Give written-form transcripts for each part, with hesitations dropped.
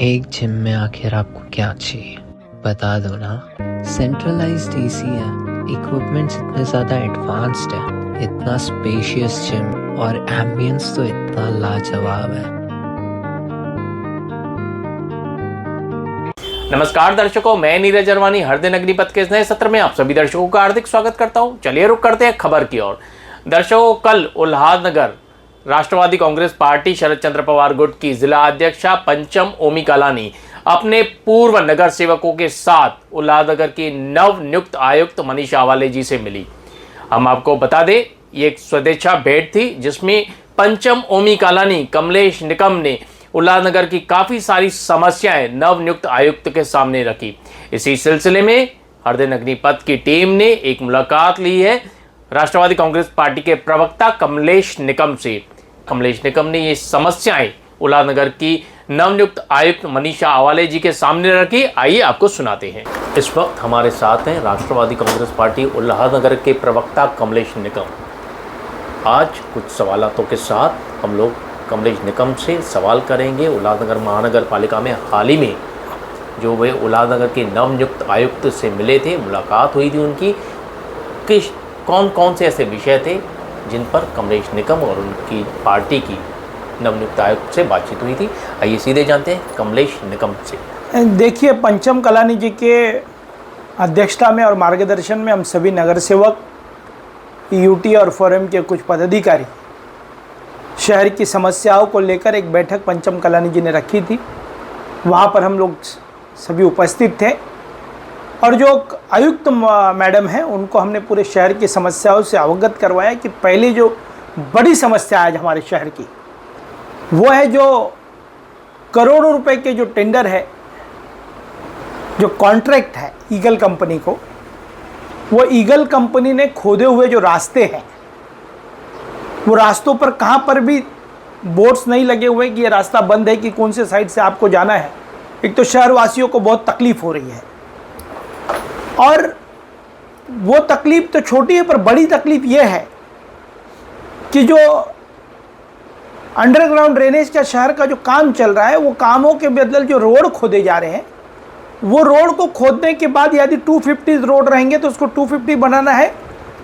एक जिम में आखिर आपको क्या चाहिए बता दो ना। सेंट्रलाइज्ड एसी है, इक्विपमेंट्स इतने ज़्यादा एडवांस्ड है, इतना स्पेशियस जिम और एम्बियंस तो इतना लाजवाब है। नमस्कार दर्शकों, मैं नीरज अरवानी हर दिन अग्निपथ के इस नए सत्र में आप सभी दर्शकों का हार्दिक स्वागत करता हूं। चलिए रुक करते हैं खबर की ओर। दर्शकों, कल उल्लासनगर राष्ट्रवादी कांग्रेस पार्टी शरद चंद्र पवार गुट की जिला अध्यक्षा पंचम ओमी कालानी अपने पूर्व नगर सेवकों के साथ उल्लासनगर की नव नियुक्त आयुक्त मनीषा आवाले जी से मिली। हम आपको बता दें, ये एक स्वदेच्छा भेंट थी जिसमें पंचम ओमी कालानी कमलेश निकम ने उल्लासनगर की काफ़ी सारी समस्याएं नव नियुक्त आयुक्त के सामने रखी। इसी सिलसिले में हर दिन अग्निपथ की टीम ने एक मुलाकात ली है राष्ट्रवादी कांग्रेस पार्टी के प्रवक्ता कमलेश निकम से। कमलेश निकम ने ये समस्याएं उल्लासनगर की नवनियुक्त आयुक्त मनीषा आवाले जी के सामने रखी। आइए आपको सुनाते हैं। इस वक्त हमारे साथ हैं राष्ट्रवादी कांग्रेस पार्टी उल्लासनगर के प्रवक्ता कमलेश निकम। आज कुछ सवालों के साथ हम लोग कमलेश निकम से सवाल करेंगे। उल्लासनगर महानगर पालिका में हाल ही में जो वे उल्लासनगर के नवनियुक्त आयुक्त से मिले थे, मुलाकात हुई थी उनकी, कि कौन कौन से ऐसे विषय थे जिन पर कमलेश निकम और उनकी पार्टी की नवनियुक्त आयुक्त से बातचीत हुई थी। आइए सीधे जानते हैं कमलेश निकम से। देखिए, पंचम कालानी जी के अध्यक्षता में और मार्गदर्शन में हम सभी नगर सेवक, यूटी और फोरम के कुछ पदाधिकारी शहर की समस्याओं को लेकर एक बैठक पंचम कालानी जी ने रखी थी। वहाँ पर हम लोग सभी उपस्थित थे और जो आयुक्त मैडम हैं उनको हमने पूरे शहर की समस्याओं से अवगत करवाया कि पहले जो बड़ी समस्या आज हमारे शहर की वो है जो करोड़ों रुपए के जो टेंडर है, जो कॉन्ट्रैक्ट है ईगल कंपनी को, वो ईगल कंपनी ने खोदे हुए जो रास्ते हैं, वो रास्तों पर कहाँ पर भी बोर्ड्स नहीं लगे हुए कि ये रास्ता बंद है कि कौन से साइड से आपको जाना है। एक तो शहरवासियों को बहुत तकलीफ हो रही है और वो तकलीफ तो छोटी है, पर बड़ी तकलीफ ये है कि जो अंडरग्राउंड ड्रेनेज का शहर का जो काम चल रहा है, वो कामों के बदले जो रोड खोदे जा रहे हैं, वो रोड को खोदने के बाद यदि 250 रोड रहेंगे तो उसको 250 बनाना है,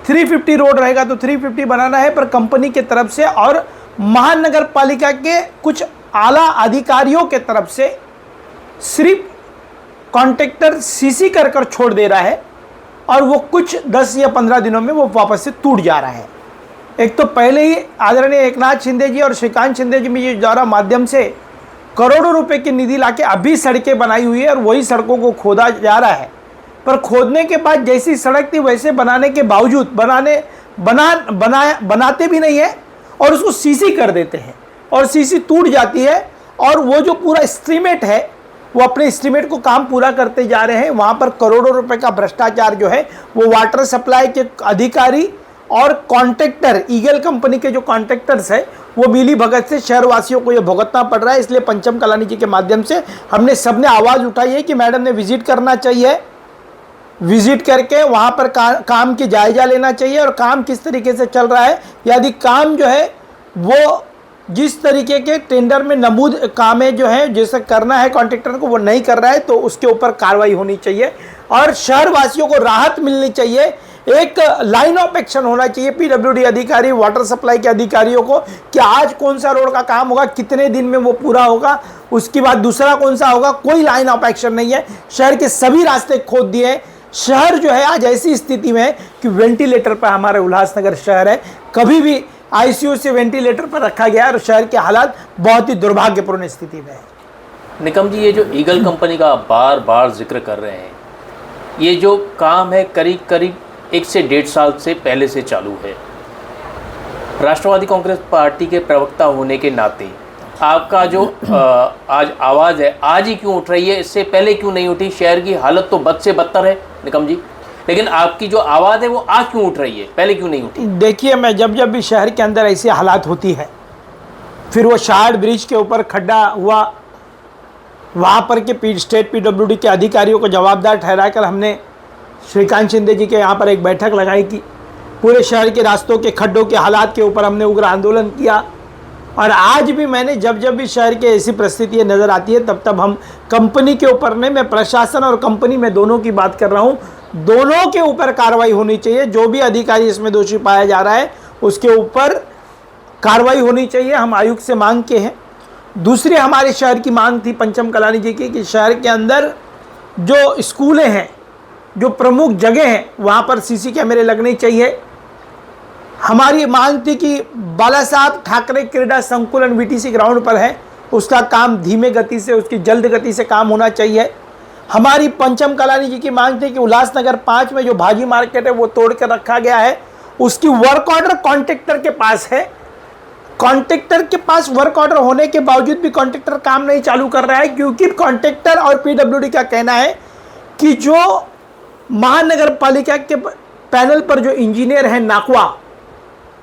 350 रोड रहेगा तो 350 बनाना है। पर कंपनी के तरफ से और महानगर पालिका के कुछ आला अधिकारियों के तरफ से सिर्फ कॉन्ट्रैक्टर सीसी कर छोड़ दे रहा है और वो कुछ 10 या 15 दिनों में वो वापस से टूट जा रहा है। एक तो पहले ही आदरणीय एकनाथ शिंदे जी और श्रीकांत शिंदे जी के द्वारा माध्यम से करोड़ों रुपए की निधि लाके अभी सड़कें बनाई हुई है और वही सड़कों को खोदा जा रहा है। पर खोदने के बाद जैसी सड़क थी वैसे बनाने के बावजूद बनाते भी नहीं है और उसको सीसी कर देते हैं और सीसी टूट जाती है और वो जो पूरा एस्टीमेट है वो अपने एस्टीमेट को काम पूरा करते जा रहे हैं। वहाँ पर करोड़ों रुपए का भ्रष्टाचार जो है वो वाटर सप्लाई के अधिकारी और कॉन्ट्रैक्टर, ईगल कंपनी के जो कॉन्ट्रैक्टर्स है, वो मिली भगत से शहरवासियों को ये भुगतना पड़ रहा है। इसलिए पंचम कालानी जी के माध्यम से हमने सबने आवाज़ उठाई है कि मैडम ने विजिट करना चाहिए, विजिट करके वहाँ पर काम की जायजा लेना चाहिए और काम किस तरीके से चल रहा है। यदि काम जो है वो जिस तरीके के टेंडर में नमूद कामें जो है जैसे करना है कॉन्ट्रैक्टर को वो नहीं कर रहा है तो उसके ऊपर कार्रवाई होनी चाहिए और शहरवासियों को राहत मिलनी चाहिए। एक लाइन ऑफ एक्शन होना चाहिए पीडब्ल्यूडी अधिकारी, वाटर सप्लाई के अधिकारियों को कि आज कौन सा रोड का काम होगा, कितने दिन में वो पूरा होगा, उसके बाद दूसरा कौन सा होगा। कोई लाइन ऑफ एक्शन नहीं है। शहर के सभी रास्ते खोद दिए। शहर जो है आज ऐसी स्थिति में है कि वेंटिलेटर पर हमारे उल्लासनगर शहर है, कभी भी आईसीयू से वेंटिलेटर पर रखा गया और शहर के हालात बहुत ही दुर्भाग्यपूर्ण स्थिति में है। निकम जी, ये जो ईगल कंपनी का बार बार जिक्र कर रहे हैं, ये जो काम है करीब करीब 1 से 1.5 साल से पहले से चालू है। राष्ट्रवादी कांग्रेस पार्टी के प्रवक्ता होने के नाते आपका जो आज आवाज़ है आज ही क्यों उठ रही है, इससे पहले क्यों नहीं उठी? शहर की हालत तो बद से बदतर है निकम जी, लेकिन आपकी जो आवाज़ है वो आज क्यों उठ रही है, पहले क्यों नहीं उठी? देखिए, मैं जब भी शहर के अंदर ऐसी हालात होती है, फिर वो शार्ड ब्रिज के ऊपर खड्डा हुआ, वहाँ पर के स्टेट पीडब्ल्यूडी के अधिकारियों को जवाबदार ठहराकर हमने श्रीकांत शिंदे जी के यहाँ पर एक बैठक लगाई कि पूरे शहर के रास्तों के खड्डों के हालात के ऊपर हमने उग्र आंदोलन किया और आज भी मैंने जब जब भी शहर की ऐसी परिस्थितियाँ नज़र आती है तब तब हम कंपनी के ऊपर नहीं, मैं प्रशासन और कंपनी में दोनों की बात कर रहा हूँ, दोनों के ऊपर कार्रवाई होनी चाहिए। जो भी अधिकारी इसमें दोषी पाया जा रहा है उसके ऊपर कार्रवाई होनी चाहिए, हम आयुक्त से मांग के हैं। दूसरी हमारे शहर की मांग थी पंचम कलानी जी की कि शहर के अंदर जो स्कूलें हैं, जो प्रमुख जगह हैं, वहाँ पर सीसी कैमरे लगने चाहिए। हमारी मांग थी कि बाला साहब ठाकरे क्रीडा संकुलन वीटीसी ग्राउंड पर है, उसका काम धीमे गति से, उसकी जल्द गति से काम होना चाहिए। हमारी पंचम कलानी जी की मांग थी कि उल्लासनगर 5 में जो भाजी मार्केट है वो तोड़ कर रखा गया है, उसकी वर्क ऑर्डर कॉन्ट्रैक्टर के पास है। कॉन्ट्रैक्टर के पास वर्क ऑर्डर होने के बावजूद भी कॉन्ट्रैक्टर काम नहीं चालू कर रहा है, क्योंकि कॉन्ट्रैक्टर और पीडब्ल्यूडी का कहना है कि जो महानगर पालिका के पैनल पर जो इंजीनियर हैं नाकवा,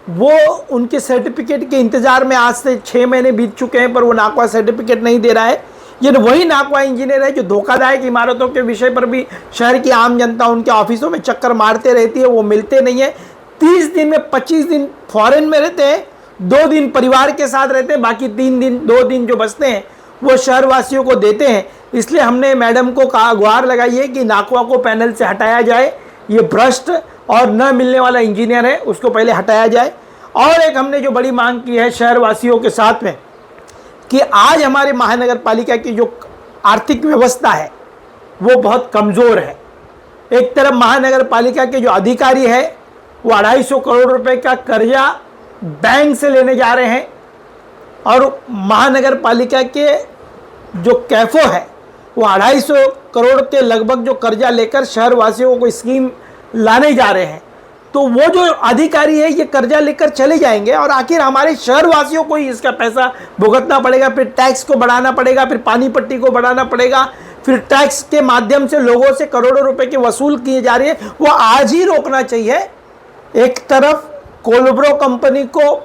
वो उनके सर्टिफिकेट के इंतजार में आज से 6 महीने बीत चुके हैं, पर वो नाकवा सर्टिफिकेट नहीं दे रहा है। ये वही नाकवा इंजीनियर है जो धोखादायक इमारतों के विषय पर भी शहर की आम जनता उनके ऑफिसों में चक्कर मारते रहती है, वो मिलते नहीं है। 30 दिन में 25 दिन फॉरेन में रहते हैं, 2 दिन परिवार के साथ रहते हैं, बाकी 2 दिन जो बचते हैं वो शहरवासियों को देते हैं। इसलिए हमने मैडम को कहा, गुहार लगाई है कि नाकवा को पैनल से हटाया जाए, ये भ्रष्ट और न मिलने वाला इंजीनियर है, उसको पहले हटाया जाए। और एक हमने जो बड़ी मांग की है शहरवासियों के साथ में कि आज हमारे महानगर पालिका की जो आर्थिक व्यवस्था है वो बहुत कमज़ोर है। एक तरफ महानगर पालिका के जो अधिकारी है वो 250 करोड़ रुपए का कर्जा बैंक से लेने जा रहे हैं, और महानगर पालिका के जो कैफो है वो 250 करोड़ के लगभग जो कर्जा लेकर शहरवासियों को स्कीम लाने जा रहे हैं। तो वो जो अधिकारी है ये कर्जा लेकर चले जाएंगे और आखिर हमारे शहरवासियों को ही इसका पैसा भुगतना पड़ेगा। फिर टैक्स को बढ़ाना पड़ेगा, फिर पानी पट्टी को बढ़ाना पड़ेगा, फिर टैक्स के माध्यम से लोगों से करोड़ों रुपए की वसूल किए जा रही है, वो आज ही रोकना चाहिए। एक तरफ कोलब्रो कंपनी को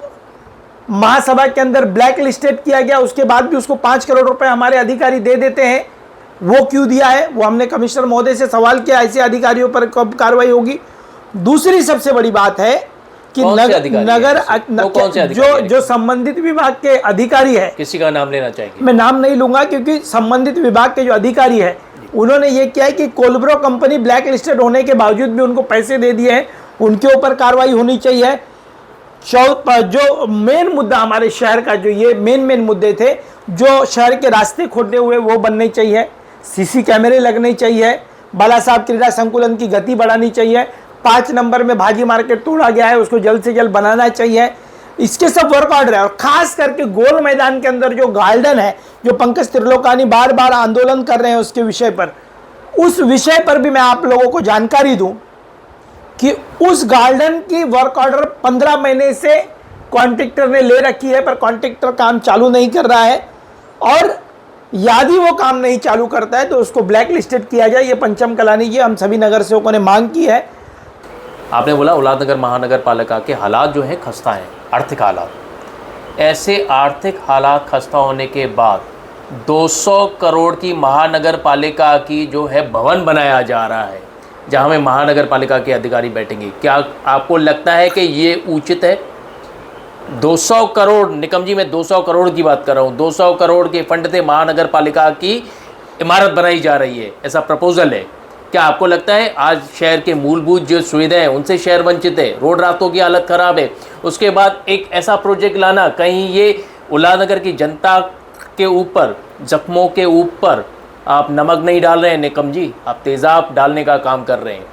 महासभा के अंदर ब्लैक लिस्टेड किया गया, उसके बाद भी उसको 5 करोड़ रुपए हमारे अधिकारी दे देते हैं, वो क्यों दिया है? वो हमने कमिश्नर महोदय से सवाल किया, ऐसे अधिकारियों पर कब कार्रवाई होगी। दूसरी सबसे बड़ी बात है कि जो संबंधित विभाग के अधिकारी है, किसी का नाम लेना चाहिए, मैं नाम नहीं लूंगा क्योंकि संबंधित विभाग के जो अधिकारी है उन्होंने ये किया है कि कोलब्रो कंपनी ब्लैक लिस्टेड होने के बावजूद भी उनको पैसे दे दिए हैं, उनके ऊपर कार्रवाई होनी चाहिए। जो मेन मुद्दा हमारे शहर का, जो ये मेन मुद्दे थे, जो शहर के रास्ते खोदे हुए वो बनने चाहिए, सीसी कैमरे लगने चाहिए, बाला साहब क्रीडा संकुलन की गति बढ़ानी चाहिए, 5 नंबर में भाजी मार्केट तोड़ा गया है उसको जल्द से जल्द बनाना चाहिए। इसके सब वर्क ऑर्डर है। और खास करके गोल मैदान के अंदर जो गार्डन है, जो पंकज त्रिलोकानी बार बार आंदोलन कर रहे हैं उसके विषय पर, उस विषय पर भी मैं आप लोगों को जानकारी दूं कि उस गार्डन की वर्क ऑर्डर 15 महीने से कॉन्ट्रैक्टर ने ले रखी है, पर कॉन्ट्रैक्टर काम चालू नहीं कर रहा है, और यदि वो काम नहीं चालू करता है तो उसको ब्लैक लिस्टेड किया जाए। ये पंचम कलानी जी हम सभी नगर सेवकों ने मांग की है। आपने बोला उल्लासनगर महानगर पालिका के हालात जो हैं खस्ता हैं, आर्थिक हालात। ऐसे आर्थिक हालात खस्ता होने के बाद 200 करोड़ की महानगर पालिका की जो है भवन बनाया जा रहा है, जहां में महानगर पालिका के अधिकारी बैठेंगे। क्या आपको लगता है कि ये उचित है? 200 करोड़, निकम जी मैं 200 करोड़ की बात कर रहा हूँ, 200 करोड़ के फंड से महानगर पालिका की इमारत बनाई जा रही है, ऐसा प्रपोजल है। क्या आपको लगता है आज शहर के मूलभूत जो सुविधाएं हैं उनसे शहर वंचित है, रोड रास्तों की हालत ख़राब है, उसके बाद एक ऐसा प्रोजेक्ट लाना, कहीं ये उल्लासनगर की जनता के ऊपर, जख्मों के ऊपर आप नमक नहीं डाल रहे हैं निकम जी, आप तेज़ाब डालने का काम कर रहे हैं।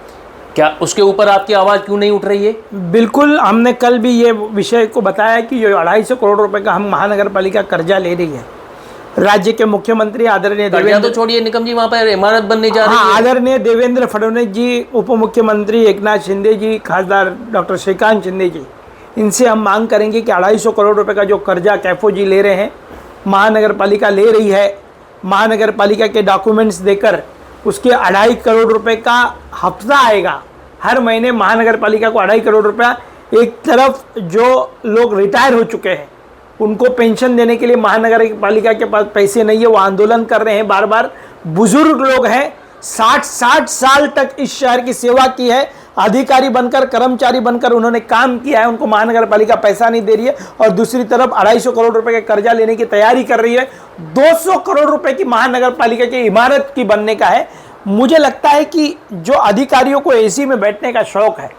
क्या उसके ऊपर आपकी आवाज़ क्यों नहीं उठ रही है? बिल्कुल, हमने कल भी ये विषय को बताया कि जो 250 करोड़ रुपए का हम महानगर पालिका कर्जा ले रही है। राज्य के मुख्यमंत्री आदरणीय देवेंद्र, तो छोड़िए निकम जी, वहाँ पर इमारत बनने जा रही है। आदरणीय देवेंद्र फडणवीस जी, उप मुख्यमंत्री एकनाथ शिंदे जी, खासदार डॉक्टर श्रीकांत शिंदे जी, इनसे हम मांग करेंगे कि 250 करोड़ रुपए का जो कर्जा कैफो जी ले रहे हैं, महानगर पालिका ले रही है, महानगर पालिका के डॉक्यूमेंट्स देकर उसके 2.5 करोड़ रुपए का हफ्ता आएगा। हर महीने महानगर पालिका को 2.5 करोड़ रुपया, एक तरफ जो लोग रिटायर हो चुके हैं उनको पेंशन देने के लिए महानगर पालिका के पास पैसे नहीं है, वो आंदोलन कर रहे हैं बार बार। बुजुर्ग लोग हैं, 60 साल तक इस शहर की सेवा की है, अधिकारी बनकर, कर्मचारी बनकर उन्होंने काम किया है, उनको महानगर पालिका पैसा नहीं दे रही है, और दूसरी तरफ 250 करोड़ रुपए का कर्जा लेने की तैयारी कर रही है। 200 करोड़ रुपए की महानगर पालिका की इमारत की बनने का है। मुझे लगता है कि जो अधिकारियों को एसी में बैठने का शौक है,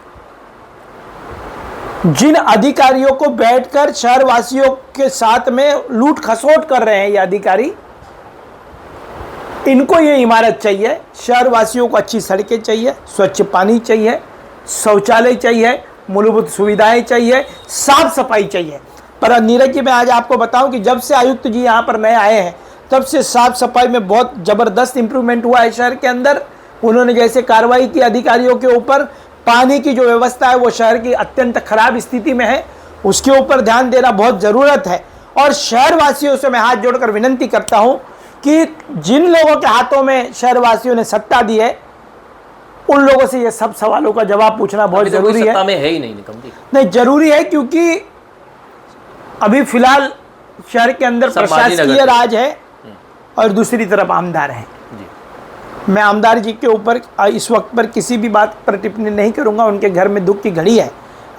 जिन अधिकारियों को बैठकर शहरवासियों के साथ में लूट खसोट कर रहे हैं ये अधिकारी, इनको ये इमारत चाहिए। शहरवासियों को अच्छी सड़कें चाहिए, स्वच्छ पानी चाहिए, शौचालय चाहिए, मूलभूत सुविधाएं चाहिए, साफ सफाई चाहिए। पर नीरज जी, मैं आज आपको बताऊं कि जब से आयुक्त जी यहाँ पर नए आए हैं, तब से साफ सफाई में बहुत ज़बरदस्त इंप्रूवमेंट हुआ है शहर के अंदर। उन्होंने जैसे कार्रवाई की अधिकारियों के ऊपर, पानी की जो व्यवस्था है वो शहर की अत्यंत खराब स्थिति में है, उसके ऊपर ध्यान देना बहुत ज़रूरत है। और शहरवासियों से मैं हाथ जोड़कर विनंती करता हूं कि जिन लोगों के हाथों में शहरवासियों ने सत्ता दी है, उन लोगों से ये सब सवालों का जवाब पूछना बहुत जरूरी है। सत्ता में है ही नहीं निकम जी। नहीं, जरूरी है, क्योंकि अभी फिलहाल शहर के अंदर प्रशासकीय राज है और दूसरी तरफ आमदार है। मैं आमदार जी के ऊपर इस वक्त पर किसी भी बात पर टिप्पणी नहीं करूंगा। उनके घर में दुख की घड़ी है,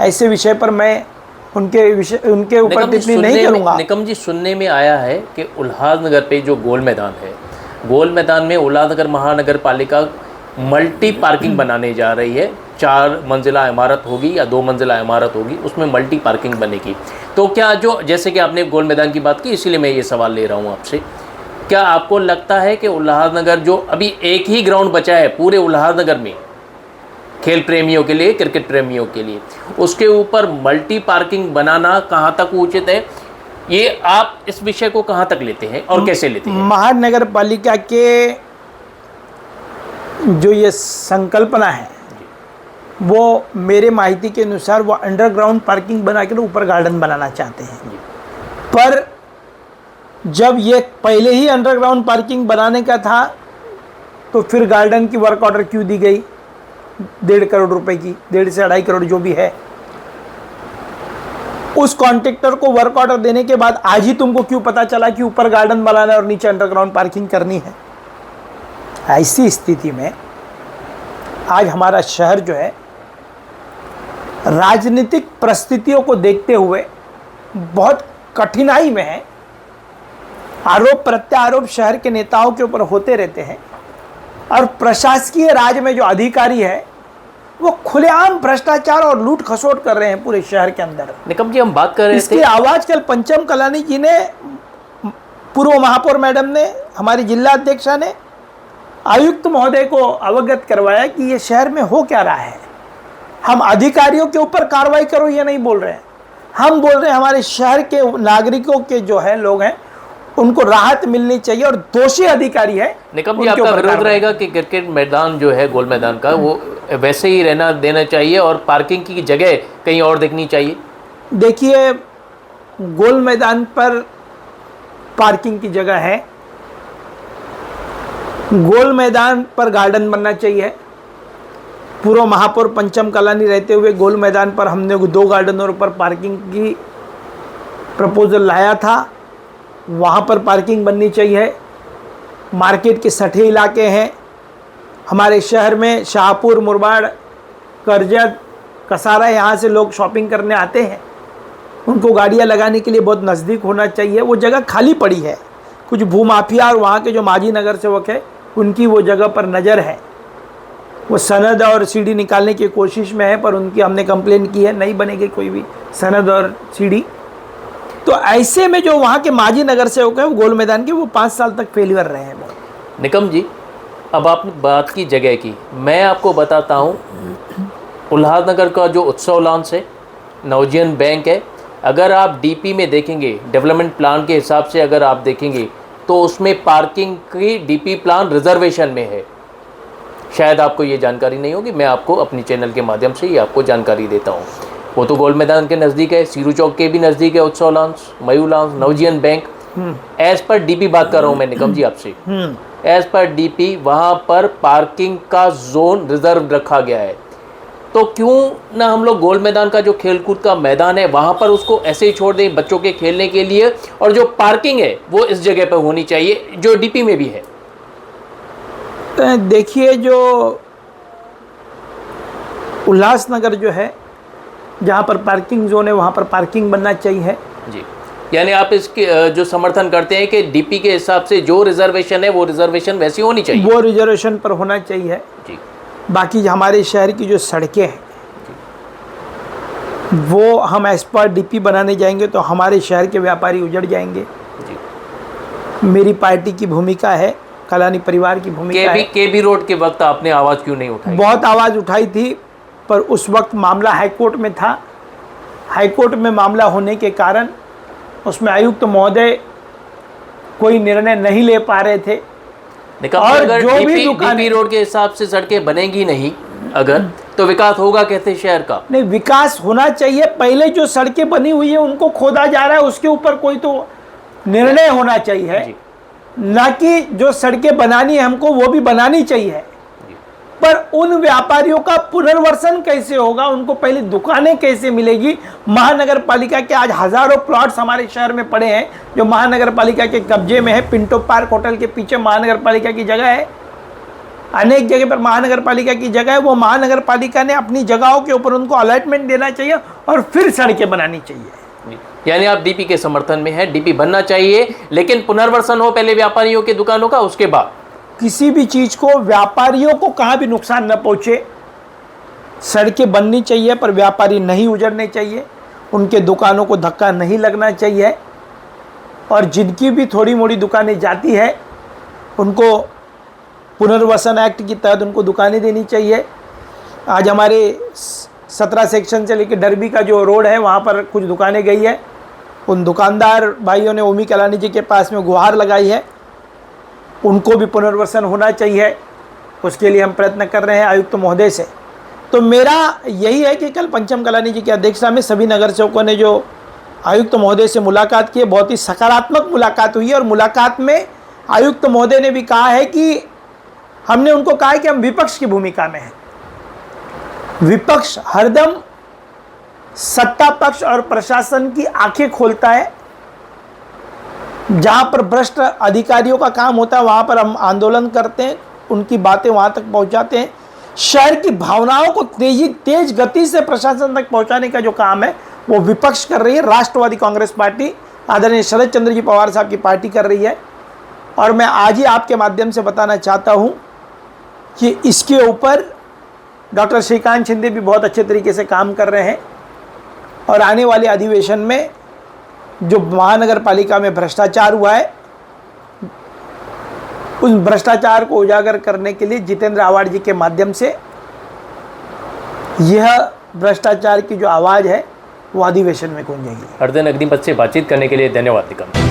ऐसे विषय पर मैं उनके ऊपर टिप्पणी नहीं करूंगा। निकम जी, सुनने में आया है कि उल्हासनगर पे जो गोल मैदान है, गोल मैदान में उल्हासनगर महानगर पालिका मल्टी पार्किंग बनाने जा रही है। 4 मंजिला इमारत होगी या 2 मंजिला इमारत होगी, उसमें मल्टी पार्किंग बनेगी। तो क्या, जो जैसे कि आपने गोल मैदान की बात की, इसीलिए मैं ये सवाल ले रहा हूँ आपसे, क्या आपको लगता है कि उल्हासनगर, जो अभी एक ही ग्राउंड बचा है पूरे उल्हासनगर में खेल प्रेमियों के लिए, क्रिकेट प्रेमियों के लिए, उसके ऊपर मल्टी पार्किंग बनाना कहाँ तक उचित है? ये आप इस विषय को कहाँ तक लेते हैं और कैसे लेते हैं? महानगर पालिका के जो ये संकल्पना है, वो मेरे माहिती के अनुसार वो अंडरग्राउंड पार्किंग बना के ऊपर गार्डन बनाना चाहते हैं। पर जब ये पहले ही अंडरग्राउंड पार्किंग बनाने का था, तो फिर गार्डन की वर्क ऑर्डर क्यों दी गई 1.5 करोड़ रुपए की, 1.5 से 2.5 करोड़ जो भी है? उस कॉन्ट्रैक्टर को वर्क ऑर्डर देने के बाद आज ही तुमको क्यों पता चला कि ऊपर गार्डन बनाना है और नीचे अंडरग्राउंड पार्किंग करनी है? ऐसी स्थिति में आज हमारा शहर जो है, राजनीतिक परिस्थितियों को देखते हुए बहुत कठिनाई में है। आरोप प्रत्यारोप शहर के नेताओं के ऊपर होते रहते हैं, और प्रशासकीय राज में जो अधिकारी है वो खुलेआम भ्रष्टाचार और लूट खसोट कर रहे हैं पूरे शहर के अंदर। निकम जी, हम बात कर रहे थे, इसकी आवाज कल पंचम कलानी जी ने, पूर्व महापौर मैडम ने, हमारी जिला अध्यक्षा ने आयुक्त महोदय को अवगत करवाया कि ये शहर में हो क्या रहा है। हम अधिकारियों के ऊपर कार्रवाई करो ये नहीं बोल रहे हैं, हम बोल रहे हैं हमारे शहर के नागरिकों के जो है लोग हैं, उनको राहत मिलनी चाहिए, और दोषी अधिकारी है। निकम जी, आपका विरोध रहेगा कि क्रिकेट मैदान जो है गोल मैदान का, वो वैसे ही रहना देना चाहिए और पार्किंग की जगह कहीं और देखनी चाहिए? देखिए, गोल मैदान पर पार्किंग की जगह है, गोल मैदान पर गार्डन बनना चाहिए। पूर्व महापौर पंचम कलानी रहते हुए गोल मैदान पर हमने 2 गार्डनों पर पार्किंग की प्रपोजल लाया था, वहाँ पर पार्किंग बननी चाहिए। मार्केट के सटे इलाके हैं हमारे शहर में, शाहपुर, मुरबाड़, करजत, कसारा, यहाँ से लोग शॉपिंग करने आते हैं, उनको गाड़ियाँ लगाने के लिए बहुत नज़दीक होना चाहिए। वो जगह खाली पड़ी है, कुछ भूमाफिया और वहाँ के जो माजी नगर सेवक है उनकी वो जगह पर नज़र है, वो सनद और सीढ़ी निकालने की कोशिश में है, पर उनकी हमने कंप्लेन की है, नहीं बनेगी कोई भी सनद और सीढ़ी। तो ऐसे में जो वहाँ के माजी नगर सेवक हैं गोल मैदान के, वो 5 साल तक फेलियर रहे हैं। निकम जी, अब आपने बात की जगह की, मैं आपको बताता हूँ, उल्हासनगर का जो उत्सव लॉन्च है, नवजीवन बैंक है, अगर आप डीपी में देखेंगे, डेवलपमेंट प्लान के हिसाब से अगर आप देखेंगे, तो उसमें पार्किंग की डीपी प्लान रिजर्वेशन में है। शायद आपको ये जानकारी नहीं होगी, मैं आपको अपनी चैनल के माध्यम से ये आपको जानकारी देता हूँ। वो तो गोल मैदान के नज़दीक है, सीरू चौक के भी नज़दीक है उत्सव लॉन्च, मयूर लॉन्च, नवजीवन बैंक। एज पर डीपी बात कर रहा हूँ मैं निकम जी आपसे, एज पर डीपी वहाँ पर पार्किंग का जोन रिजर्व रखा गया है। तो क्यों ना हम लोग गोल मैदान का जो खेलकूद का मैदान है वहाँ पर उसको ऐसे ही छोड़ दें बच्चों के खेलने के लिए, और जो पार्किंग है वो इस जगह पर होनी चाहिए जो डीपी में भी है। देखिए, जो उल्लासनगर जो है, जहाँ पर पार्किंग जोन है वहाँ पर पार्किंग बनना चाहिए जी। यानी आप इसके जो समर्थन करते हैं कि डीपी के हिसाब से जो रिजर्वेशन है वो रिजर्वेशन वैसी होनी चाहिए, वो रिजर्वेशन पर होना चाहिए जी। बाकी हमारे शहर की जो सड़कें हैं वो हम एज पर डीपी बनाने जाएंगे तो हमारे शहर के व्यापारी उजड़ जाएंगे जी। मेरी पार्टी की भूमिका है, कलानी परिवार की भूमिका है। केबी रोड के वक्त आपने आवाज़ क्यों नहीं उठाई? बहुत आवाज़ उठाई थी, पर उस वक्त मामला हाईकोर्ट में था। हाईकोर्ट में मामला होने के कारण उसमें आयुक्त महोदय कोई निर्णय नहीं ले पा रहे थे। और जो भी डीपी रोड के हिसाब से सड़कें बनेंगी नहीं अगर, तो विकास होगा कैसे शहर का? नहीं, विकास होना चाहिए। पहले जो सड़कें बनी हुई है उनको खोदा जा रहा है, उसके ऊपर कोई तो निर्णय होना चाहिए, ना कि जो सड़कें बनानी है हमको वो भी बनानी चाहिए। पर उन व्यापारियों का पुनर्वसन कैसे होगा, उनको पहले दुकानें कैसे मिलेगी? महानगर पालिका के आज हजारों प्लॉट्स हमारे शहर में पड़े हैं जो महानगर पालिका के कब्जे में है। पिंटो पार्क होटल के पीछे महानगर पालिका की जगह है, अनेक जगह पर महानगर पालिका की जगह है। वो महानगर पालिका ने अपनी जगहों के ऊपर उनको अलॉटमेंट देना चाहिए और फिर सड़कें बनानी चाहिए। यानी आप डीपी के समर्थन में है, डीपी बनना चाहिए लेकिन पुनर्वसन हो पहले व्यापारियों की दुकानों का, उसके बाद किसी भी चीज़ को व्यापारियों को कहाँ भी नुकसान न पहुँचे। सड़कें बननी चाहिए पर व्यापारी नहीं उजड़ने चाहिए, उनके दुकानों को धक्का नहीं लगना चाहिए। और जिनकी भी थोड़ी मोड़ी दुकानें जाती है उनको पुनर्वसन एक्ट के तहत उनको दुकानें देनी चाहिए। आज हमारे 17 सेक्शन से लेकर डरबी का जो रोड है वहाँ पर कुछ दुकानें गई है। उन दुकानदार भाइयों ने ओमी कलानी जी के पास में गुहार लगाई है, उनको भी पुनर्वसन होना चाहिए। उसके लिए हम प्रयत्न कर रहे हैं आयुक्त महोदय से। तो मेरा यही है कि कल पंचम कलानी जी की अध्यक्षता में सभी नगर सेवकों ने जो आयुक्त महोदय से मुलाकात की, बहुत ही सकारात्मक मुलाकात हुई है। और मुलाकात में आयुक्त महोदय ने भी कहा है कि हमने उनको कहा है कि हम विपक्ष की भूमिका में हैं। विपक्ष हरदम सत्ता पक्ष और प्रशासन की आंखें खोलता है। जहां पर भ्रष्ट अधिकारियों का काम होता है वहां पर हम आंदोलन करते हैं, उनकी बातें वहां तक पहुंचाते हैं। शहर की भावनाओं को तेज गति से प्रशासन तक पहुंचाने का जो काम है वो विपक्ष कर रही है। राष्ट्रवादी कांग्रेस पार्टी आदरणीय शरद चंद्र जी पवार साहब की पार्टी कर रही है। और मैं आज ही आपके माध्यम से बताना चाहता हूं कि इसके ऊपर डॉक्टर श्रीकांत शिंदे भी बहुत अच्छे तरीके से काम कर रहे हैं। और आने वाले अधिवेशन में जो महानगर पालिका में भ्रष्टाचार हुआ है उस भ्रष्टाचार को उजागर करने के लिए जितेंद्र आवाड़ जी के माध्यम से यह भ्रष्टाचार की जो आवाज़ है वो अधिवेशन में गूंजेगी। हृदय अग्निपथ से बातचीत करने के लिए धन्यवाद निकम।